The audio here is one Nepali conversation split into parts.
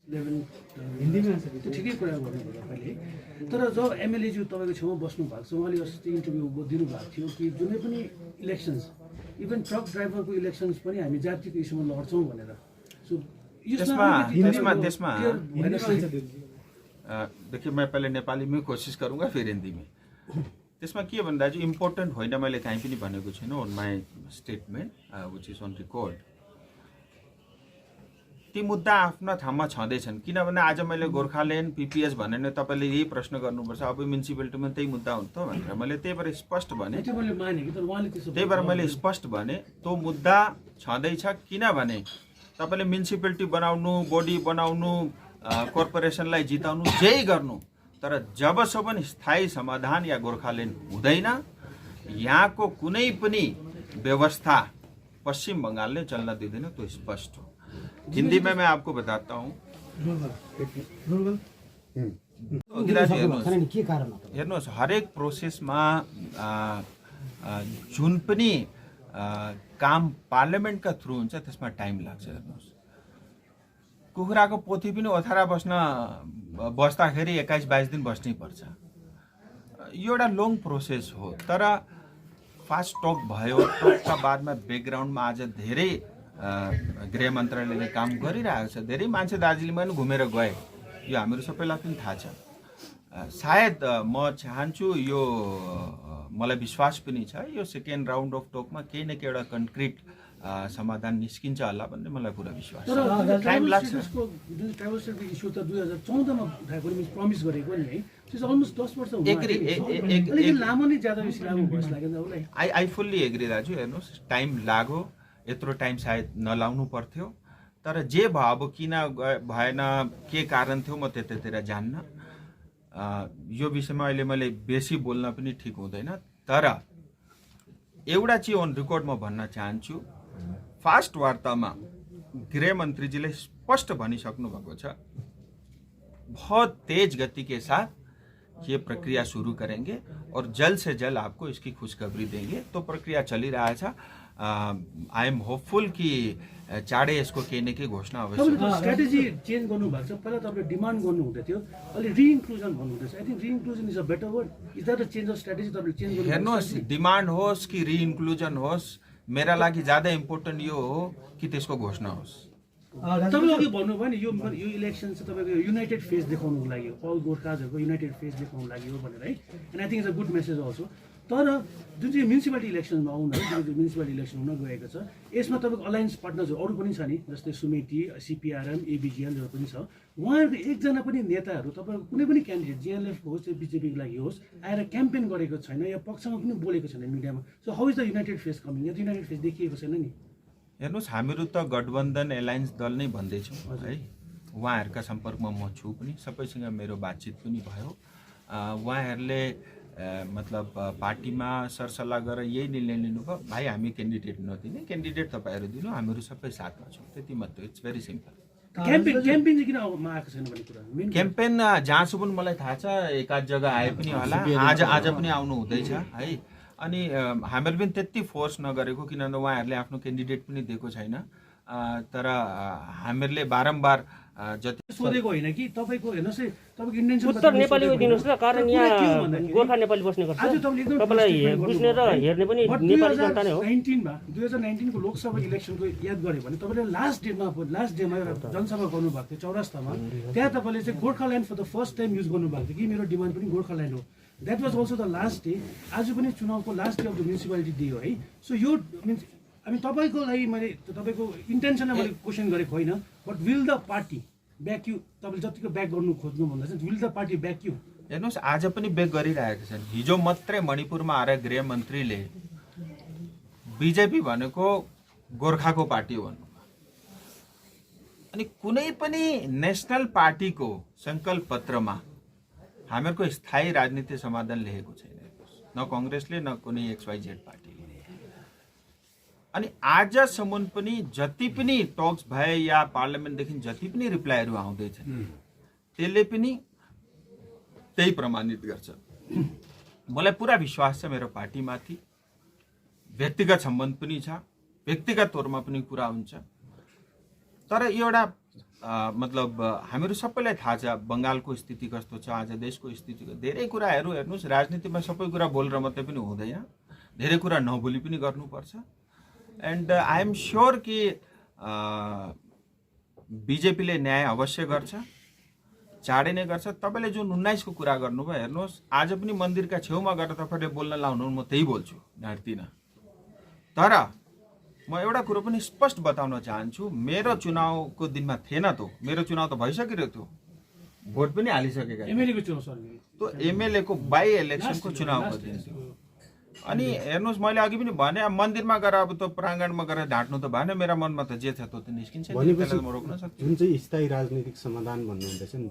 त्यो ठिकै कुरा गर्नुभयो तपाईँले। तर जब एमएलएज्यू तपाईँको छेउमा बस्नु भएको छ, उहाँले अस्ति इन्टरभ्यू दिनुभएको थियो कि जुनै पनि इलेक्सन्स, इभन ट्रक ड्राइभरको इलेक्सन्स पनि हामी जातिको इस्युमा लड्छौँ भनेर। सो देखिए, मैं पहले नेपाली में कोशिश करूंगा फिर हिंदी में। त्यसमा के भन्दा चाहिँ इम्पोर्टेन्ट होइन मैले कहीँ पनि भनेको छैन on my statement which is on record. ती मुद्दा आफ्ना ठाउँमा छँदैछन्, किनभने आज मैले गोर्खाल्यान्ड पिपिएस भने नै तपाईँले यही प्रश्न गर्नुपर्छ, अब म्युनिसिपालिटीमा त्यही मुद्दा हुन्छ भनेर मैले त्यही भएर स्पष्ट भने, त्यो मुद्दा छँदैछ। किनभने तपाईँले म्युनिसिपालिटी बनाउनु, बडी बनाउनु, कर्पोरेसनलाई जिताउनु, जे गर्नु, तर जबसम्म स्थायी समाधान या गोर्खाल्यान्ड हुँदैन, यहाँको कुनै पनि व्यवस्था पश्चिम बंगालले चल्न दिँदैन, त्यो स्पष्ट हो। हिंदी में मैं आपको बताता हूँ। हेर्नुहोस्, हरेक प्रोसेसमा जुन पनि काम पार्लियामेन्टका थ्रु हुन्छ त्यसमा टाइम लाग्छ। हेर्नुहोस्, कुखुराको पोथी पनि ओथारा बस्दाखेरि 21-22 दिन बस्नै पर्छ। यो एउटा लङ प्रोसेस हो। तर फास्ट टक भयो, टकका बादमा ब्याकग्राउन्डमा आज धेरै गृह मन्त्रालयले काम गरिरहेको छ। धेरै मान्छे दार्जिलिङमा पनि घुमेर गए, यो हामीहरू सबैलाई पनि थाहा छ। सायद म चाहन्छु, यो मलाई विश्वास पनि छ, यो सेकेन्ड राउन्ड अफ टकमा केही न केही एउटा कन्क्रिट समाधान निस्किन्छ होला भन्ने मलाई पुरा विश्वास छ। टाइम लाग्छ। जुन ट्राइबल स्टेटको इस्यु त 2014 मा उठाएको नि, प्रमिस गरेको नि है, त्यो अलमोस्ट 10 वर्ष हो। अलिकति लामो नै ज्यादा बेसी लामो भइस लाग्यो मलाई। आई फुल्ली एग्री दाजु। हेर्नुहोस्, टाइम लाग्यो, यत्रो टाइम सायद नलाउनु पर्थ्यो। तर जे भयो, अब किन भएन, के कारण थियो, म त्यतातिर जान्न। यो विषयमा अहिले मैले बेसी बोल्न पनि ठिक हुँदैन। तर एउटा चाहिँ अन रेकर्ड म भन्न चाहन्छु, फास्ट वार्तामा गृह मन्त्रीजीले स्पष्ट भनिसक्नु भएको छ, बहुत तेज गति के साथ ये प्रक्रिया शुरू करेंगे और जल्द से जल्द आपको इसकी खुशखबरी देंगे। तो प्रक्रिया चली रहा है। आई एम होपफुल कि चाँडै यसको केही न केही घोषणा अवश्य। स्ट्र्याटेजी चेन्ज गर्नुभएको छ। पहिला तपाईँले डिमान्ड गर्नु हुँदै थियो, अहिले रिइन्क्लुजन भन्नुहुँदैछ। I think reinclusion is a better word. Is that a change of strategy तपाईँले चेन्ज गर्नु? हेर्नुहोस्, डिमान्ड होस् कि रिइन्क्लुजन होस्, मेरा लागि ज्यादा इम्पोर्टेन्ट यो हो कि त्यसको घोषणा होस्। तपाईँले अघि भन्नुभयो नि, यो इलेक्सन चाहिँ तपाईँको युनाइटेड फेस देखाउनुको लागि हो, अल गोर्खाजहरूको युनाइटेड फेस देखाउनु लागि हो भनेर है। And I think it's a good message also. तर जुन चाहिँ म्युनिसिपालिटी इलेक्सनमा आउनु है, जुन चाहिँ म्युनिसिपालिटी इलेक्सन हुन गएको छ, यसमा तपाईँको अलायन्स पार्टनर्सहरू अरू पनि छ नि, जस्तै सुमेटी, सिपिआरएम, एबिजिएलहरू पनि छ। उहाँहरूको एकजना पनि नेताहरू तपाईँको कुनै पनि क्यान्डिडेट, जिएनएलएफ होस् या बिजेपीको लागि होस्, आएर क्याम्पेन गरेको छैन या पक्षमा पनि बोलेको छैन मिडियामा। So how is the United face coming? Yeah United face देखिएको छैन नि। हेर्नुहोस्, हामीहरू त गठबन्धन एलायन्स दल नै भन्दैछौँ है। उहाँहरूका सम्पर्कमा म छु पनि, सबैसँग मेरो बातचित पनि भयो। उहाँहरूले मतलब पार्टीमा सरसल्लाह गरेर यही निर्णय लिनुभयो, भाइ हामी क्यान्डिडेट नदिने, क्यान्डिडेट तपाईँहरू दिनु, हामीहरू सबै साथमा छौँ, त्यति मात्रै। It's very simple. क्याम्पेन चाहिँ किन आएको छैन भन्ने कुरा? क्याम्पेन जहाँसम्म मलाई थाहा छ एकाध जग्गा आए पनि होला, आज पनि आउनु हुँदैछ है। अनि हामीले पनि त्यति फोर्स नगरेको, किनभने उहाँहरूले आफ्नो क्यान्डिडेट पनि दिएको छैन। तर हामीहरूले बारम्बार जति सोधेको होइन कि तपाईँको, हेर्नुहोस् है, तपाईँको इन्टेन्सन उत्तर नेपालीमा दिनुहोस् न, कारण यहाँ गोर्खा नेपाली बस्ने गर्छ। तपाईँलाई बुझ्ने र हेर्ने पनि नेपाली जनता नै हो। 2019 को लोकसभा इलेक्सनको याद गऱ्यो भने तपाईँले लास्ट डेमा एउटा जनसभा गर्नुभएको थियो चौरास्तामा। त्यहाँ तपाईँले चाहिँ Gorkhaland for the first time use गर्नुभएको थियो कि मेरो डिमान्ड पनि गोर्खाल्यान्ड हो। That was also the last day. आज पनि चुनावको last day of the municipality day हो है। सो यो मिन्स अनि तपाईँको लागि मैले तपाईँको इन्टेन्सनलाई मैले क्वेसन गरेको होइन, but will the party back you? तपाईँले जतिको ब्याक गर्नु खोज्नु भन्दा चाहिँ will the party back you? हेर्नुहोस्, आज पनि ब्याक गरिरहेका छन्। हिजो मात्रै मणिपुरमा आएर गृह मन्त्रीले बिजेपी भनेको गोर्खाको पार्टी हो भन्नुभयो। अनि कुनै पनि नेसनल पार्टीको सङ्कल्प पत्रमा हामीहरूको स्थायी राजनीतिक समाधान लेखेको छैन, न कङ्ग्रेसले न कुनै XYZ पार्टीले। अनि आजसम्म पनि जति पनि टक्स भए या पार्लियामेन्टदेखि जति पनि रिप्लाईहरू आउँदैछन्, त्यसले पनि त्यही प्रमाणित गर्छ। मलाई पुरा विश्वास छ मेरो पार्टीमाथि। व्यक्तिगत सम्बन्ध पनि छ, व्यक्तिगत तौरमा पनि कुरा हुन्छ। तर एउटा मतलब हामीहरू सबैलाई थाहा छ बङ्गालको स्थिति कस्तो छ, आज देशको स्थिति। धेरै कुराहरू हेर्नुहोस्, राजनीतिमा सबै कुरा बोलेर मात्रै पनि हुँदैन, धेरै कुरा नबोली पनि गर्नुपर्छ। एन्ड आई एम स्योर कि बिजेपीले न्याय अवश्य गर्छ, चाँडै नै गर्छ। तपाईँले जुन 19 को कुरा गर्नुभयो हेर्नुहोस्, आज पनि मन्दिरका छेउमा गएर तपाईँले बोल्न लाउनु, म त्यही बोल्छु, ढाँट्दिनँ। तर म एउटा कुरो पनि स्पष्ट बताउन चाहन्छु, मेरो चुनावको दिनमा थिएन त, मेरो चुनाव त भइसकेको थियो, भोट पनि हालिसकेका एमएलएको चुनाव सर, त्यो एमएलएको बाई इलेक्सनको चुनावको दिन थियो। अनि हेर्नुहोस्, मैले अघि पनि भने मन्दिरमा गएर अब त्यो प्राङ्गणमा गएर ढाँट्नु त भएन, मेरा मनमा त जे छ त्यो त निस्किन्छ, त्यसलाई म रोक्न सक्छु। जुन चाहिँ स्थायी राजनीतिक समाधान भन्नुहुँदैछ नि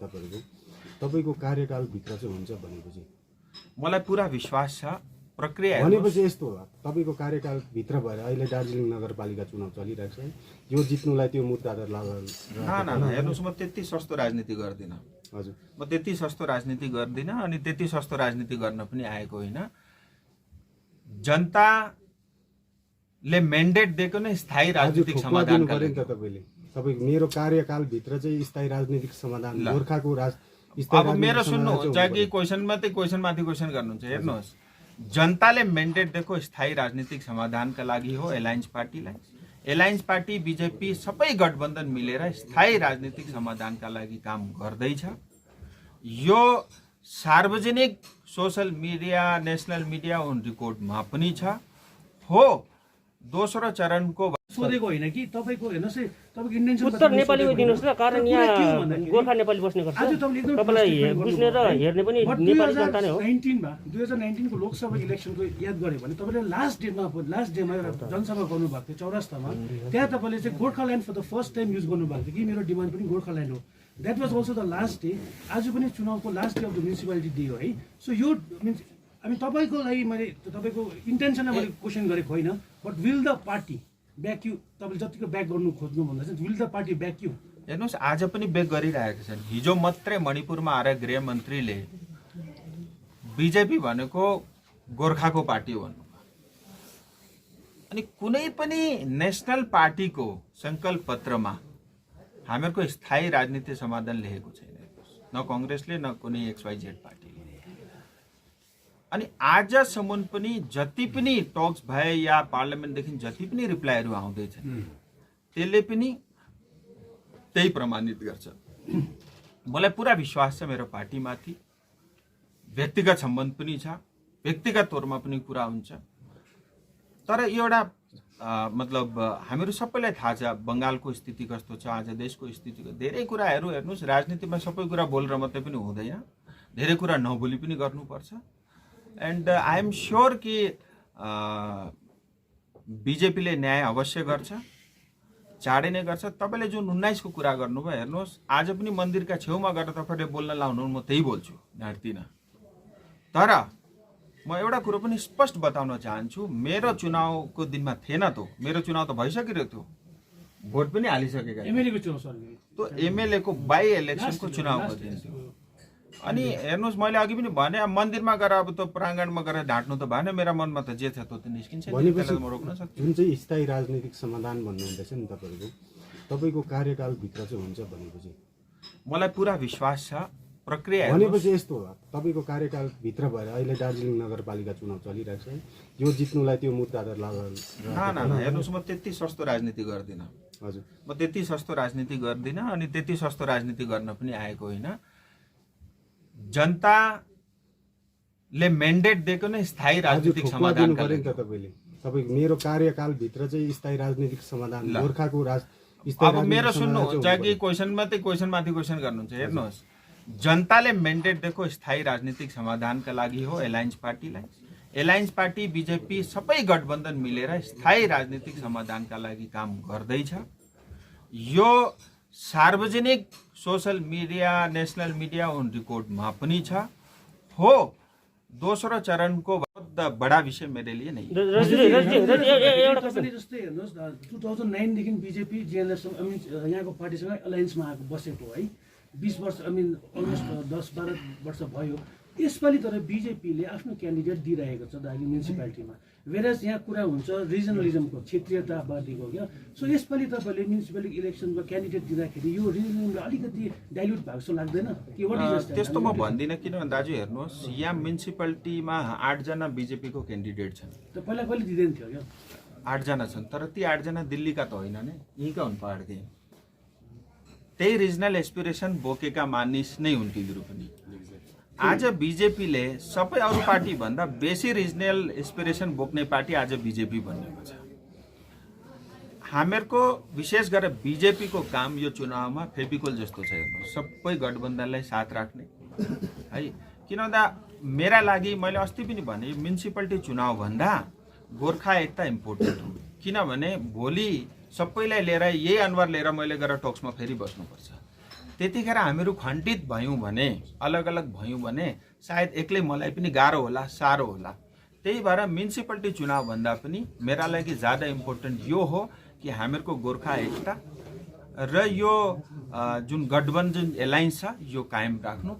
तपाईँको कार्यकालभित्र चाहिँ हुन्छ भनेपछि मलाई पुरा विश्वास छ। प्रक्रिया भनेपछि यस्तो होला, तपाईँको कार्यकालभित्र भएर अहिले दार्जिलिङ नगरपालिका चुनाव चलिरहेको छ, यो जित्नुलाई त्यो मुद्दा त न हेर्नुहोस्, म त्यति सस्तो राजनीति गर्दिनँ। हजुर, म त्यति सस्तो राजनीति गर्दिनँ, अनि त्यति सस्तो राजनीति गर्न पनि आएको होइन। जनताले मेन्डेट दिएको नै स्थायी राजनीतिक समाधानका लागि। तपाईँको मेरो कार्यकालभित्र चाहिँ स्थायी राजनीतिक समाधान गोर्खाको अब मेरो सुन्नुहुन्छ कि क्वेसन मात्रै क्वेसनमाथि क्वेसन गर्नुहुन्छ। हेर्नुहोस्, जनताले मेन्डेट दिएको स्थायी राजनीतिक समाधानका लागि हो एलायन्स पार्टीलाई। एलायन्स पार्टी, बिजेपी सबै गठबन्धन मिलेर स्थायी राजनीतिक समाधानका लागि काम गर्दैछ। यो सार्वजनिक social media, national media on रेकर्डमा पनि छ। हो, दोस्रो चरणको सोधेको होइन कि तपाईँको हेर्नुहोस् है, तपाईँको इन्टेन्सन उत्तर नेपालीमा दिनुहोस् न, कारण यहाँ गोर्खा नेपाली बस्ने गर्छ, तपाईँलाई बुझ्ने र हेर्ने पनि नेपाली जनता नै हो। 2019 को लोकसभा इलेक्सनको याद गऱ्यो भने तपाईँले लास्ट डेमा एउटा जनसभा गर्नुभएको थियो चौरास्तामा। त्यहाँ तपाईँले चाहिँ Gorkhaland for the first time use गर्नुभएको थियो कि मेरो डिमान्ड पनि गोर्खाल्यान्ड हो। That was also the last day. आज पनि चुनावको last day of the municipality day हो है। सो यो मिन्स हामी तपाईँको लागि मैले तपाईँको इन्टेन्सनलाई मैले क्वेसन गरेको होइन, but will the party back you, तपाईँले जतिको ब्याक गर्नु खोज्नु भन्दा चाहिँ will the party back you. हेर्नुहोस्, आज पनि ब्याक गरिरहेका छन्। हिजो मात्रै मणिपुरमा आएर गृहमन्त्रीले बिजेपी भनेको गोर्खाको पार्टी हो भन्नुभयो। अनि कुनै पनि नेसनल पार्टीको सङ्कल्प पत्रमा हामीहरूको स्थायी राजनीतिक समाधान लेखेको छैन, न कङ्ग्रेसले न कुनै XYZ पार्टीले। अनि आजसम्म पनि जति पनि टक्स भए या पार्लियामेन्टदेखि जति पनि रिप्लाईहरू आउँदैछन्, त्यसले पनि त्यही प्रमाणित गर्छ। मलाई पुरा विश्वास छ मेरो पार्टीमाथि। व्यक्तिगत सम्बन्ध पनि छ, व्यक्तिगत तौरमा पनि कुरा हुन्छ। तर एउटा मतलब हामीहरू सबैलाई थाहा छ बङ्गालको स्थिति कस्तो छ, आज देशको स्थिति। धेरै कुराहरू हेर्नुहोस्, राजनीतिमा सबै कुरा बोलेर मात्रै पनि हुँदैन, धेरै कुरा नबोली पनि गर्नुपर्छ। एन्ड आई एम स्योर कि बिजेपीले न्याय अवश्य गर्छ, चाँडै नै गर्छ। तपाईँले जुन 19 को कुरा गर्नुभयो हेर्नुहोस्, आज पनि मन्दिरका छेउमा गएर तपाईँले बोल्न लाउनु, म त्यही बोल्छु, ढाँट्दिनँ। तर म एउटा कुरो पनि स्पष्ट बताउन चाहन्छु, मेरो चुनावको दिनमा थिएन त, मेरो चुनाव त भइसकेको थियो, भोट पनि हालिसकेका एमएलएको चुनाव सर, त्यो एमएलएको बाई इलेक्सनको चुनावको दिन थियो। अनि हेर्नुहोस्, मैले अघि पनि भने मन्दिरमा गएर अब त्यो प्राङ्गणमा गएर ढाँट्नु त भएन, मेरा मनमा त जे छ त्यो त निस्किन्छ, त्यसलाई म रोक्न सक्छु। जुन चाहिँ स्थायी राजनीतिक समाधान भन्नुहुँदैछ नि तपाईँको कार्यकालभित्र चाहिँ हुन्छ भनेपछि मलाई पुरा विश्वास छ। प्रक्रिया भनेपछि यस्तो होला, तपाईँको कार्यकालभित्र भएर अहिले दार्जिलिङ नगरपालिका चुनाव चलिरहेको छ, यो जित्नुलाई त्यो मुद्दा त न हेर्नुहोस्, म त्यति सस्तो राजनीति गर्दिनँ। हजुर, म त्यति सस्तो राजनीति गर्दिनँ, अनि त्यति सस्तो राजनीति गर्न पनि आएको होइन। जनताले मेन्डेट दिएको नै स्थायी राजनीतिक समाधानका लागि। तपाईँको मेरो कार्यकालभित्र चाहिँ स्थायी राजनीतिक समाधान गोर्खाको अब मेरो सुन्नुहुन्छ कि क्वेसन मात्रै क्वेसनमाथि क्वेसन गर्नुहुन्छ। हेर्नुहोस्, जनताले मेन्डेट दिएको स्थायी राजनीतिक समाधानका लागि हो एलायन्स पार्टीलाई। एलायन्स पार्टी, बिजेपी सबै गठबन्धन मिलेर स्थायी राजनीतिक समाधानका लागि काम गर्दैछ। यो सार्वजनिक social media, national media on रेकर्डमा पनि छ। हो, दोस्रो चरणको बहुत बडा विषय मेरे लिए नहीं। जस्तै हेर्नुहोस्, 2009 देखि बिजेपी जिएनएफ यहाँको पार्टीसँग एलायन्समा आएको बसेको है, 20 वर्ष अलमोस्ट 10-12 वर्ष भयो। यसपालि तर बिजेपीले आफ्नो क्यान्डिडेट दिइरहेको छ दार्जिलिङ म्युनिसिपालिटीमा, वेरज यहाँ कुरा हुन्छ रिजनलिजमको, क्षेत्रीयतावादीको क्या। सो यसपालि तपाईँले म्युनिसिपालिटी इलेक्सनमा क्यान्डिडेट दिँदाखेरि यो रिजनलिजमले अलिकति डाइल्युट भएको जस्तो लाग्दैन कि? त्यस्तो म भन्दिनँ, किनभने दाजु हेर्नुहोस्, यहाँ म्युनिसिपालिटीमा 8 जना बिजेपीको क्यान्डिडेट छन्। त पहिला कहिले दिँदैन थियो क्या? 8 जना छन्, तर ती 8 जना दिल्लीका त होइन नि, यहीँका हुन् पहाडकै। त्यही रिजनल एस्पिरेसन बोकेका मानिस नै हुन् तिनीहरू पनि। आज बिजेपीले सबै अरू पार्टी भन्दा बेसी रिजनल एस्पिरेसन बोक्ने पार्टी आज बिजेपी बनेको छ। हामीहरूको विशेष गरेर बिजेपीको काम यो चुनावमा फेभिकोल जस्तो छ। हेर्नु, सबै गठबन्धनलाई साथ राख्ने है। किन भन्दा मेरा लागि, मैले अस्ति पनि भने, म्युनिसिपालिटी चुनाव भन्दा गोर्खा एकता इम्पोर्टेन्ट हो। किनभने भोलि सबैलाई लिएर, यही अनुहार लिएर मैले गएर टोक्समा फेरि बस्नुपर्छ। त्यतिखेर हामीहरू खण्डित भयौँ भने, अलग अलग भयौँ भने सायद एक्लै मलाई पनि गाह्रो होला, साह्रो होला। त्यही भएर म्युनिसिपालिटी चुनाव भन्दा पनि मेरा लागि ज्यादा इम्पोर्टेन्ट यो हो कि हामीहरूको गोर्खा एकता र यो जुन गठबन्धन एलायन्स छ यो कायम राख्नु।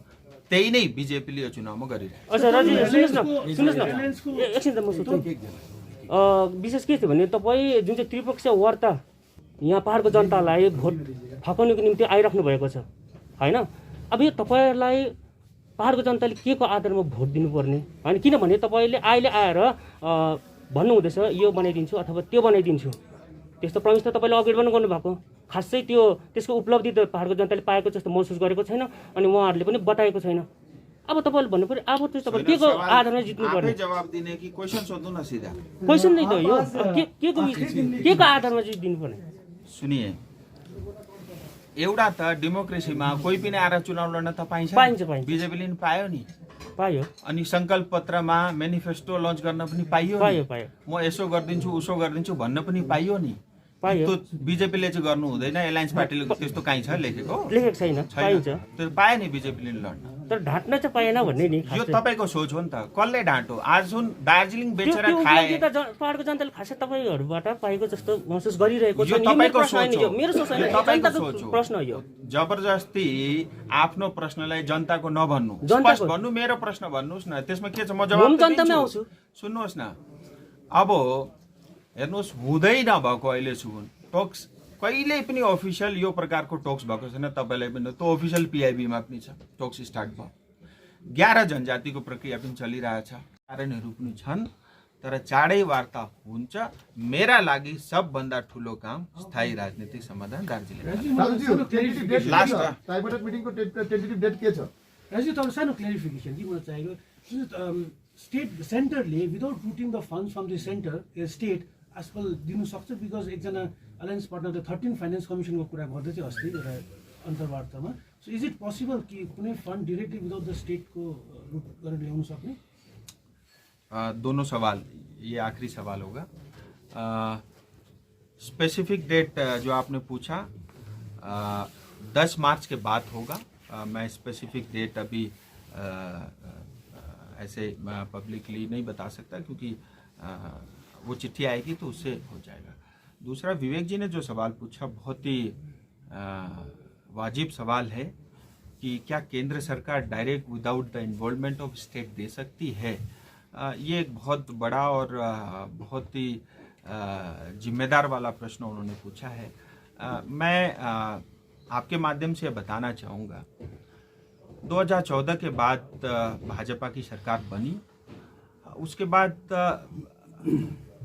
त्यही नै बिजेपीले यो चुनावमा गरिरहेको छ। अच्छा राजु, सुन्नुहोस् न एकछिन त म सोध्छु। विशेष के थियो भने तपाईँ जुन चाहिँ त्रिपक्षीय वार्ता यहाँ पहाडको जनतालाई भोट फकाउनुको निम्ति आइराख्नु भएको छ होइन? अब यो तपाईँलाई पहाडको जनताले के को आधारमा भोट दिनुपर्ने होइन? किनभने तपाईँले अहिले आएर भन्नुहुँदैछ यो बनाइदिन्छु अथवा त्यो बनाइदिन्छु, त्यस्तो प्रमिस त तपाईँले अघि पनि गर्नुभएको। खासै त्यसको उपलब्धि त पहाडको जनताले पाएको जस्तो महसुस गरेको छैन अनि उहाँहरूले पनि बताएको छैन। अब तपाईँले भन्नु पर्यो अब चाहिँ तपाईँ के को आधारमा जित्नु पर्ने? जवाब दिने कि क्वेसन सोध्नु न सिधा? क्वेसन नै त यो के को आधारमा चाहिँ दिनुपर्ने? सुनिए, एउटा त डेमोक्रेसीमा कोही पनि आएर चुनाव लड्न त पाइन्छ। बिजेपीले नि पायो नि, पायो। अनि संकल्प पत्रमा मेनिफेस्टो लन्च गर्न पनि पाइयो। म यसो गरिदिन्छु उसो गरिदिन्छु भन्न पनि पाइयो नि। त्यो बिजेपीले चाहिँ गर्नु हुँदैन, एलायन्स पार्टीले त्यस्तो कहीँ छ लेखेको छैन? त्यो पायो नि बिजेपीले लड्न, तर ढाँट्न चाहिँ पाएन भन्ने नि। यो तपाईँको सोच हो नि त। कसले ढाँटो? आज जुन दार्जिलिङ बेचेर खाए पहाडको जनताले खासै तपाईँहरूबाट पाएको जस्तो महसुस गरिरहेको छ। तपाईँको सोच हो, मेरो सोच होइन, तपाईँको सोच हो। प्रश्न हो। जबरजस्ती आफ्नो प्रश्नलाई जनताको नभन्नु, स्पष्ट भन्नु, मेरो प्रश्न भन्नुहोस् न। त्यसमा के छ, म जवाब दिन्छु। सुन्नुहोस् न, अब हेर्नुहोस्, हुँदै नभएको अहिलेसम्म टोक्स कहिल्यै पनि अफिसियल यो प्रकारको टोक्स भएको छैन। तपाईँलाई पनि त्यो अफिसियल पिआइबीमा पनि छ, टोक्स स्टार्ट भयो। 11 जनजातिको प्रक्रिया पनि चलिरहेछ, कारणहरू पनि छन्, तर चाँडै वार्ता हुन्छ। मेरा लागि सबभन्दा ठुलो काम स्थायी राजनीतिक समाधान दार्जिलिङ। राजु, तपाईँ सानो क्लेरिफिकेसन कि मलाई चाहिएको। स्टेट सेन्टरले without routing the funds from the centre state आजकल दिनु सक्छ? बिकज एकजना अलायन्स पार्टनरले 13 फाइनेन्स कमिसनको कुरा गर्दै थियो अस्ति एउटा अन्तर्वार्तामा। सो इज इट पोसिबल कि कुनै फन्ड डिरेक्टली विदाउट द स्टेटको रुट गरेर ल्याउन सक्ने? दोनों सवाल, ये आखिरी सवाल होगा। स्पेसिफिक डेट जो आपने पूछा 10 मार्च के बाद होगा। मैं स्पेसिफिक डेट अभी ऐसे पब्लिकली नहीं बता सकता, क्योंकि वो चिट्ठी आएगी तो उससे हो जाएगा। दूसरा, विवेक जी ने जो सवाल पूछा बहुत ही वाजिब सवाल है कि क्या केंद्र सरकार direct without the involvement of state they सकती है। ये एक बहुत बड़ा और बहुत ही जिम्मेदार वाला प्रश्न उन्होंने पूछा है। मैं आपके माध्यम से बताना चाहूँगा, 2014 के बाद भाजपा की सरकार बनी, उसके बाद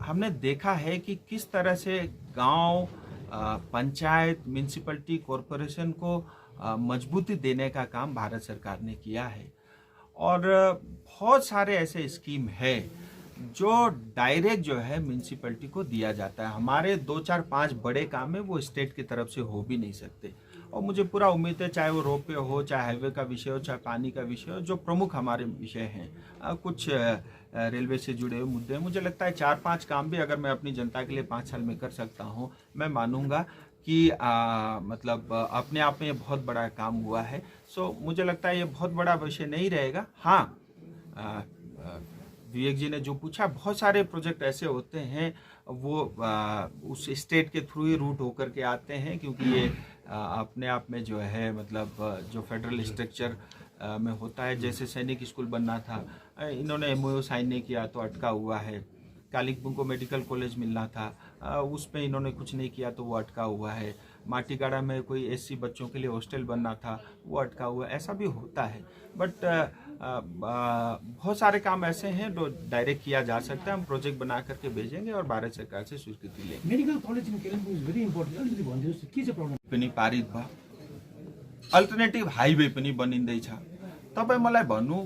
हमने देखा है कि किस तरह से गांव, पंचायत, म्यूनिसिपैलिटी, कॉरपोरेशन को मजबूती देने का काम भारत सरकार ने किया है। और बहुत सारे ऐसे स्कीम है जो डायरेक्ट जो है म्यूनिसिपैलिटी को दिया जाता है। हमारे 2, 4, 5 बड़े काम है वो स्टेट की तरफ से हो भी नहीं सकते। और मुझे पूरा उम्मीद है, चाहे वो रोपवे हो, चाहे हाईवे का विषय हो, चाहे पानी का विषय हो, जो प्रमुख हमारे विषय हैं, कुछ रेलवे से जुड़े हुए मुद्दे हैं, मुझे लगता है 4-5 काम भी अगर मैं अपनी जनता के लिए 5 साल में कर सकता हूँ, मैं मानूंगा कि मतलब अपने आप में ये बहुत बड़ा काम हुआ है। सो मुझे लगता है ये बहुत बड़ा विषय नहीं रहेगा। हाँ, विवेक जी ने जो पूछा, बहुत सारे प्रोजेक्ट ऐसे होते हैं वो उस स्टेट के थ्रू ही रूट होकर के आते हैं, क्योंकि ये अपने आप में जो है मतलब जो फेडरल स्ट्रक्चर में होता है। जैसे सैनिक स्कूल बनना था, इन्होंने MOU साइन नहीं किया तो अटका हुआ है। कालिम्पोंग को मेडिकल कॉलेज मिलना था, उस पर इन्होंने कुछ नहीं किया तो वो अटका हुआ है। माटीगाड़ा में कोई SC बच्चों के लिए हॉस्टल बनना था, वो अटका हुआ है। ऐसा भी होता है, बट बहुत सारे काम ऐसे हैं जो डायरेक्ट किया जा सकता है। हम प्रोजेक्ट बना करके भेजेंगे और भारत सरकार से स्वीकृति लेंगे। Medical college in Kalimpong is very important. अलिकति भनिदिनुहोस् के चाहिँ प्रब्लम पनि पारित भयो, अल्टरनेटिभ हाइवे पनि बनिँदैछ। तपाईँ मलाई भन्नु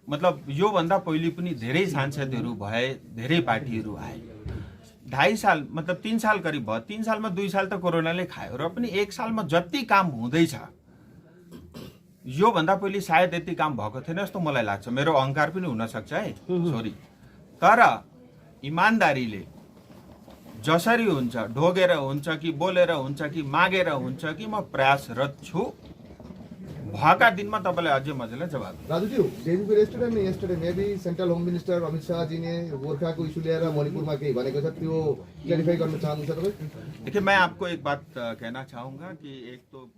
मतलब योभन्दा पहिले पनि धेरै सांसदहरू भए, धेरै पार्टीहरू आए। 2.5 साल मतलब 3 साल करिब भयो। 3 सालमा 2 साल त कोरोनाले खायो र पनि 1 सालमा जति काम हुँदैछ योभन्दा पहिले सायद यति काम भएको थिएन जस्तो मलाई लाग्छ। मेरो अहङ्कार पनि हुनसक्छ है, सरी। तर इमान्दारीले जसरी हुन्छ, ढोगेर हुन्छ कि बोलेर हुन्छ कि मागेर हुन्छ कि म प्रयासरत छु। भएका दिनमा तपाईँलाई अझै मजाले जवाब। राजू जी, डेभीको रेस्टुरेन्ट में yesterday maybe central home minister Amit Shah ji ने गोरखाको इस्यु लिएर मणिपुरमा केही भनेको छ, त्यो क्लियरिफाई गर्न चाहनुहुन्छ तपाईँ? देखिए, मैं आपको एक बात कहना चाहूँगा कि एक तो